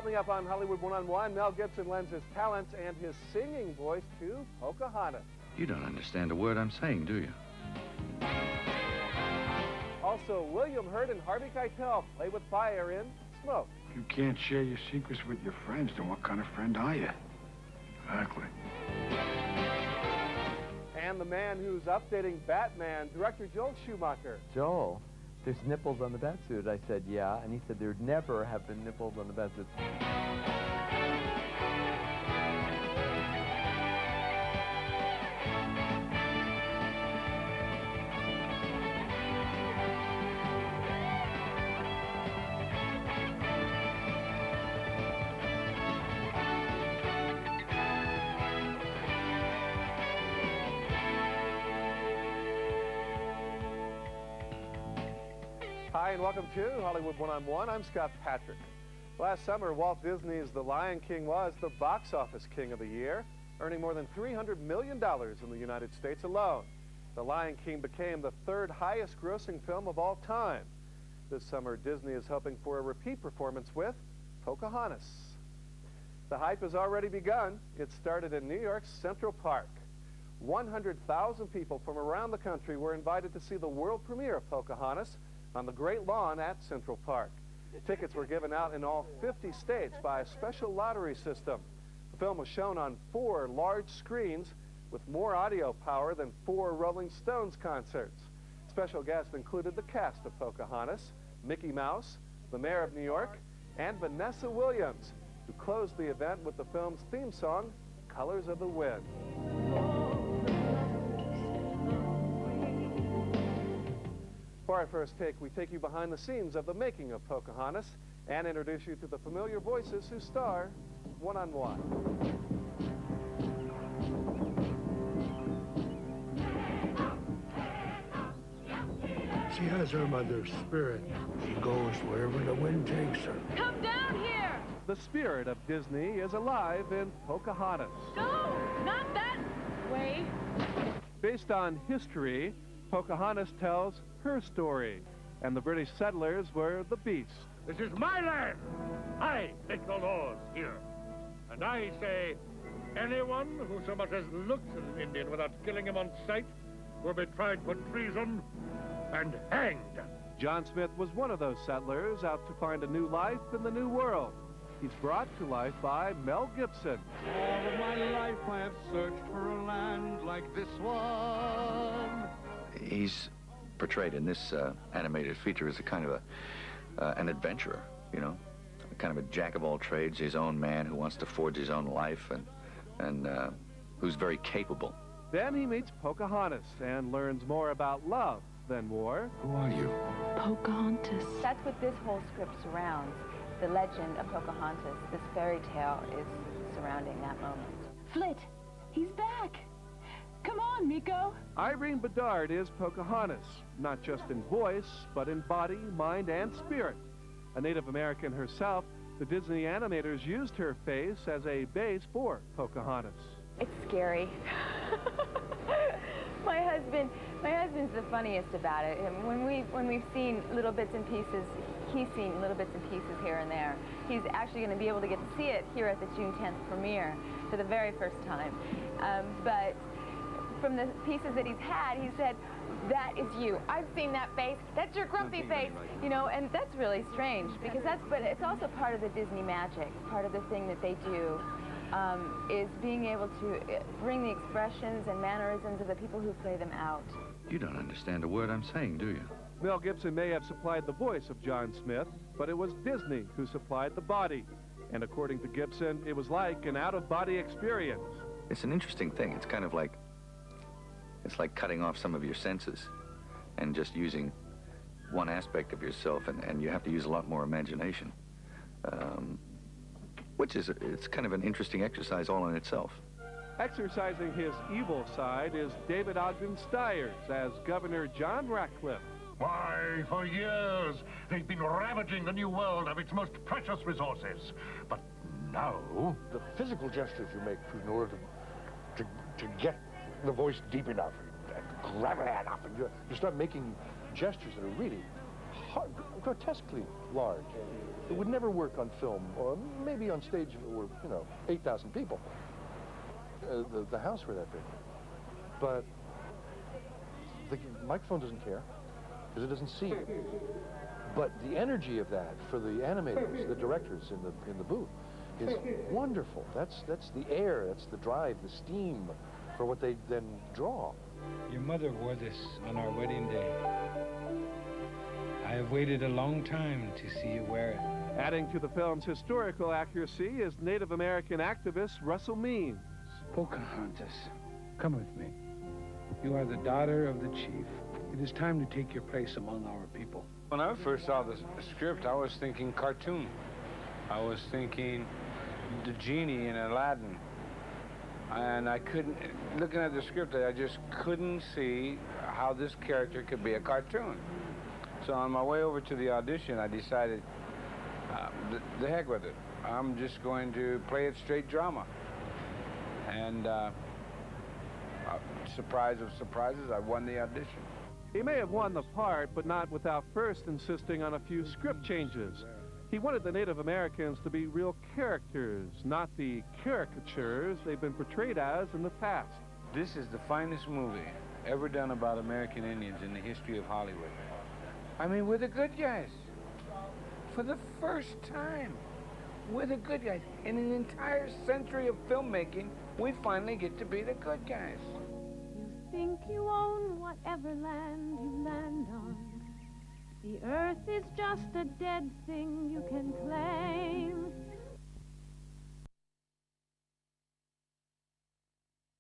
Coming up on Hollywood One on One, Mel Gibson lends his talents and his singing voice to Pocahontas. You don't understand a word I'm saying, do you? Also, William Hurt and Harvey Keitel play with fire in Smoke. You can't share your secrets with your friends, then what kind of friend are you? Exactly. And the man who's updating Batman, director Joel Schumacher. Joel, there's nipples on the Batsuit. I said, yeah, and he said there'd never have been nipples on the Batsuit. Hi, and welcome to Hollywood One on One. I'm Scott Patrick. Last summer, Walt Disney's The Lion King was the box office king of the year, earning more than $300 million in the United States alone. The Lion King became the third highest grossing film of all time. This summer, Disney is hoping for a repeat performance with Pocahontas. The hype has already begun. It started in New York's Central Park. 100,000 people from around the country were invited to see the world premiere of Pocahontas on the Great Lawn at Central Park. Tickets were given out in all 50 states by a special lottery system. The film was shown on 4 large screens with more audio power than 4 Rolling Stones concerts. Special guests included the cast of Pocahontas, Mickey Mouse, the Mayor of New York, and Vanessa Williams, who closed the event with the film's theme song, Colors of the Wind. For our first take, we take you behind the scenes of the making of Pocahontas and introduce you to the familiar voices who star One on One. She has her mother's spirit. She goes wherever the wind takes her. Come down here! The spirit of Disney is alive in Pocahontas. No, not that way. Based on history, Pocahontas tells her story, and the British settlers were the beasts. This is my land. I make the laws here. And I say, anyone who so much as looks at an Indian without killing him on sight will be tried for treason and hanged. John Smith was one of those settlers out to find a new life in the new world. He's brought to life by Mel Gibson. All of my life I have searched for a land like this one. He's portrayed in this animated feature as a kind of an adventurer, you know, a kind of a jack of all trades, his own man who wants to forge his own life and who's very capable. Then he meets Pocahontas and learns more about love than war. Who are you? Pocahontas. That's what this whole script surrounds. The legend of Pocahontas, this fairy tale, is surrounding that moment. Flit, he's back. Come on, Miko. Irene Bedard is Pocahontas, not just in voice, but in body, mind, and spirit. A Native American herself, the Disney animators used her face as a base for Pocahontas. It's scary. My husband's the funniest about it. And when we've seen little bits and pieces, he's seen little bits and pieces here and there. He's actually going to be able to get to see it here at the June 10th premiere for the very first time. But from the pieces that he's had, he said, that is you. I've seen that face. That's your grumpy face. You know, and that's really strange because but it's also part of the Disney magic. Part of the thing that they do is being able to bring the expressions and mannerisms of the people who play them out. You don't understand a word I'm saying, do you? Mel Gibson may have supplied the voice of John Smith, but it was Disney who supplied the body. And according to Gibson, it was like an out-of-body experience. It's an interesting thing. It's kind of like, it's like cutting off some of your senses and just using one aspect of yourself, and you have to use a lot more imagination, which is, it's kind of an interesting exercise all in itself. Exercising his evil side is David Ogden Stiers as Governor John Ratcliffe. Why, for years, they've been ravaging the New World of its most precious resources. But now... The physical gestures you make in order to get the voice deep enough and grab it enough, and you start making gestures that are really grotesquely large. It would never work on film, or maybe on stage if it were, 8,000 people. The house were that big. But the microphone doesn't care, because it doesn't see you. But the energy of that for the animators, the directors in the booth, is wonderful. That's the air, that's the drive, the steam for what they then draw. Your mother wore this on our wedding day. I have waited a long time to see you wear it. Adding to the film's historical accuracy is Native American activist Russell Means. Pocahontas, come with me. You are the daughter of the chief. It is time to take your place among our people. When I first saw the script, I was thinking cartoon. I was thinking the genie in Aladdin. And I couldn't, looking at the script, I just couldn't see how this character could be a cartoon. So on my way over to the audition, I decided, the heck with it. I'm just going to play it straight drama. And surprise of surprises, I won the audition. He may have won the part, but not without first insisting on a few script changes. He wanted the Native Americans to be real characters, not the caricatures they've been portrayed as in the past. This is the finest movie ever done about American Indians in the history of Hollywood. I mean, we're the good guys. For the first time, we're the good guys. In an entire century of filmmaking, we finally get to be the good guys. You think you own whatever land you land on. The earth is just a dead thing you can claim.